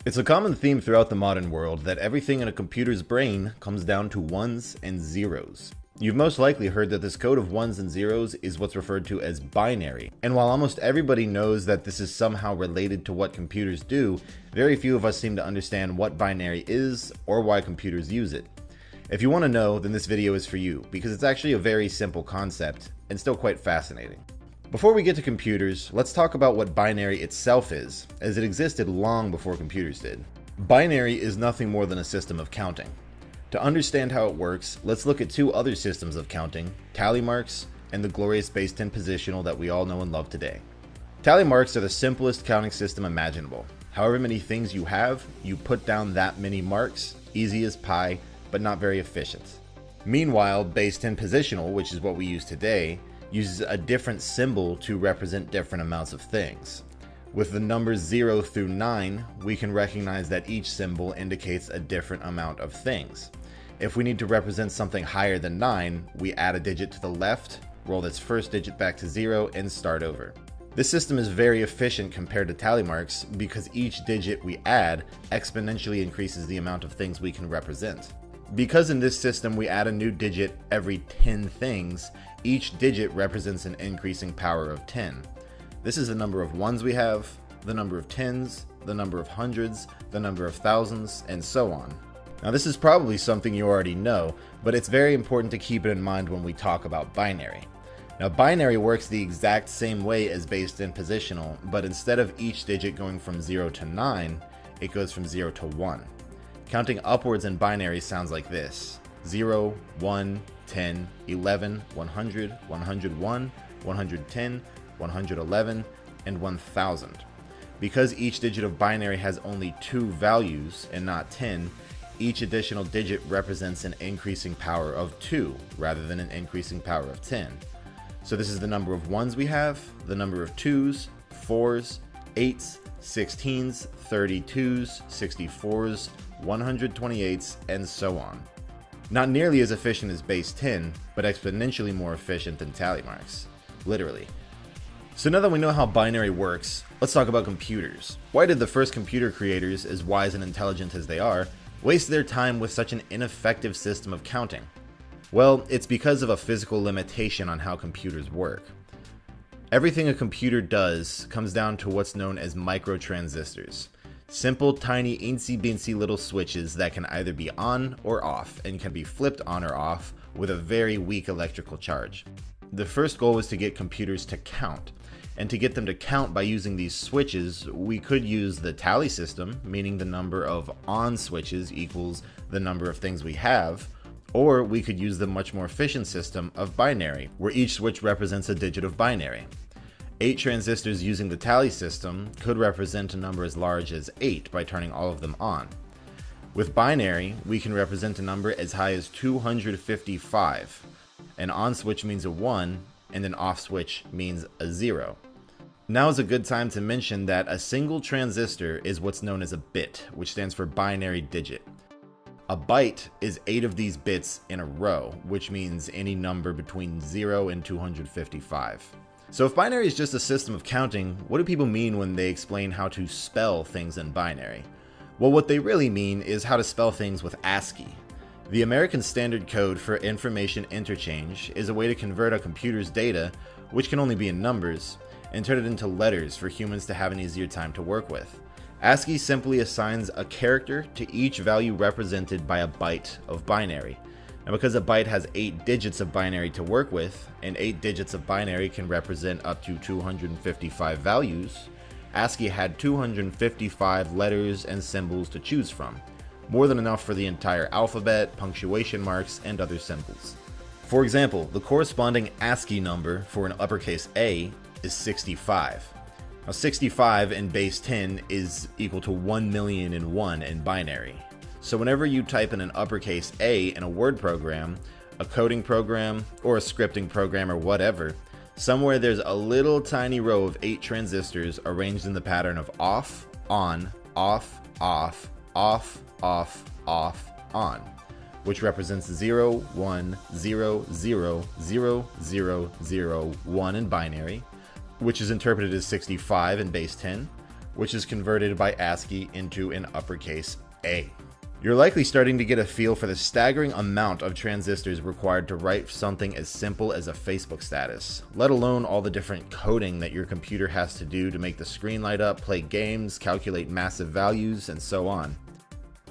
It's a common theme throughout the modern world that everything in a computer's brain comes down to ones and zeros. You've most likely heard that this code of ones and zeros is what's referred to as binary. And while almost everybody knows that this is somehow related to what computers do, very few of us seem to understand what binary is or why computers use it. If you want to know, then this video is for you, because it's actually a very simple concept and still quite fascinating. Before we get to computers, let's talk about what binary itself is, as it existed long before computers did. Binary is nothing more than a system of counting. To understand how it works, let's look at two other systems of counting, tally marks and the glorious base 10 positional that we all know and love today. Tally marks are the simplest counting system imaginable. However many things you have, you put down that many marks, easy as pie, but not very efficient. Meanwhile, base 10 positional, which is what we use today, uses a different symbol to represent different amounts of things. With the numbers 0 through 9, we can recognize that each symbol indicates a different amount of things. If we need to represent something higher than 9, we add a digit to the left, roll this first digit back to 0, and start over. This system is very efficient compared to tally marks because each digit we add exponentially increases the amount of things we can represent. Because in this system we add a new digit every 10 things, each digit represents an increasing power of 10. This is the number of ones we have, the number of tens, the number of hundreds, the number of thousands, and so on. Now this is probably something you already know, but it's very important to keep it in mind when we talk about binary. Now binary works the exact same way as base 10 positional, but instead of each digit going from 0 to 9, it goes from 0 to 1. Counting upwards in binary sounds like this: 0, 1, 10, 11, 100, 101, 110, 111, and 1000. Because each digit of binary has only 2 values and not 10, each additional digit represents an increasing power of 2 rather than an increasing power of 10. So this is the number of ones we have, the number of 2s, 4s, 8s, 16s, 32s, 64s, 128s, and so on. Not nearly as efficient as base 10, but exponentially more efficient than tally marks. Literally. So now that we know how binary works, let's talk about computers. Why did the first computer creators, as wise and intelligent as they are, waste their time with such an ineffective system of counting? Well, it's because of a physical limitation on how computers work. Everything a computer does comes down to what's known as microtransistors. Simple, tiny, eensy-beensy little switches that can either be on or off and can be flipped on or off with a very weak electrical charge. The first goal was to get computers to count. And to get them to count by using these switches, we could use the tally system, meaning the number of on switches equals the number of things we have, or we could use the much more efficient system of binary, where each switch represents a digit of binary. 8 transistors using the tally system could represent a number as large as 8 by turning all of them on. With binary, we can represent a number as high as 255. An on switch means a 1, and an off switch means a 0. Now is a good time to mention that a single transistor is what's known as a bit, which stands for binary digit. A byte is 8 of these bits in a row, which means any number between 0 and 255. So if binary is just a system of counting, what do people mean when they explain how to spell things in binary? Well, what they really mean is how to spell things with ASCII. The American Standard Code for Information Interchange is a way to convert a computer's data, which can only be in numbers, and turn it into letters for humans to have an easier time to work with. ASCII simply assigns a character to each value represented by a byte of binary. And because a byte has 8 digits of binary to work with, and 8 digits of binary can represent up to 255 values, ASCII had 255 letters and symbols to choose from, more than enough for the entire alphabet, punctuation marks, and other symbols. For example, the corresponding ASCII number for an uppercase A is 65. Now 65 in base 10 is equal to 1,000,001 in binary. So whenever you type in an uppercase A in a word program, a coding program, or a scripting program or whatever, somewhere there's a little tiny row of 8 transistors arranged in the pattern of off, on, off, off, off, off, off, on, which represents 0, 1, 0, 0, 0, 0, 0, 1 in binary, which is interpreted as 65 in base 10, which is converted by ASCII into an uppercase A. You're likely starting to get a feel for the staggering amount of transistors required to write something as simple as a Facebook status, let alone all the different coding that your computer has to do to make the screen light up, play games, calculate massive values, and so on.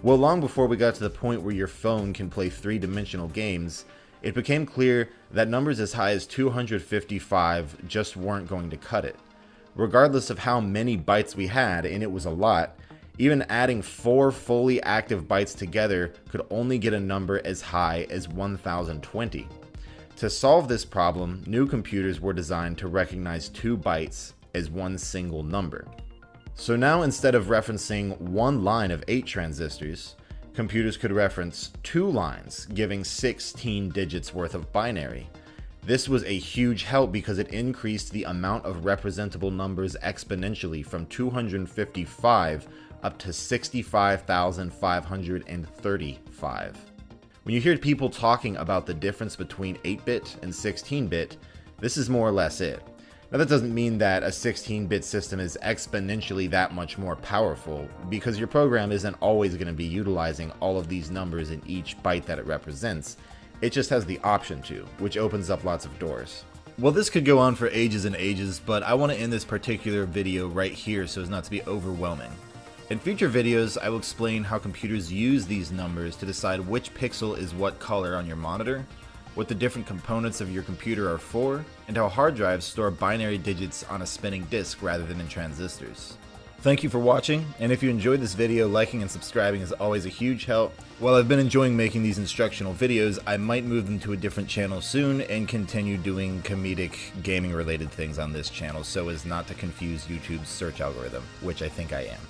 Well, long before we got to the point where your phone can play three-dimensional games, it became clear that numbers as high as 255 just weren't going to cut it. Regardless of how many bytes we had, and it was a lot, even adding 4 fully active bytes together could only get a number as high as 1020. To solve this problem, new computers were designed to recognize 2 bytes as one single number. So now, instead of referencing one line of 8 transistors, computers could reference 2 lines, giving 16 digits worth of binary. This was a huge help because it increased the amount of representable numbers exponentially from 255 up to 65,535. When you hear people talking about the difference between 8-bit and 16-bit, this is more or less it. Now, that doesn't mean that a 16-bit system is exponentially that much more powerful, because your program isn't always going to be utilizing all of these numbers in each byte that it represents. It just has the option to, which opens up lots of doors. Well, this could go on for ages and ages, but I want to end this particular video right here so as not to be overwhelming. In future videos, I will explain how computers use these numbers to decide which pixel is what color on your monitor, what the different components of your computer are for, and how hard drives store binary digits on a spinning disk rather than in transistors. Thank you for watching, and if you enjoyed this video, liking and subscribing is always a huge help. While I've been enjoying making these instructional videos, I might move them to a different channel soon and continue doing comedic gaming related things on this channel so as not to confuse YouTube's search algorithm, which I think I am.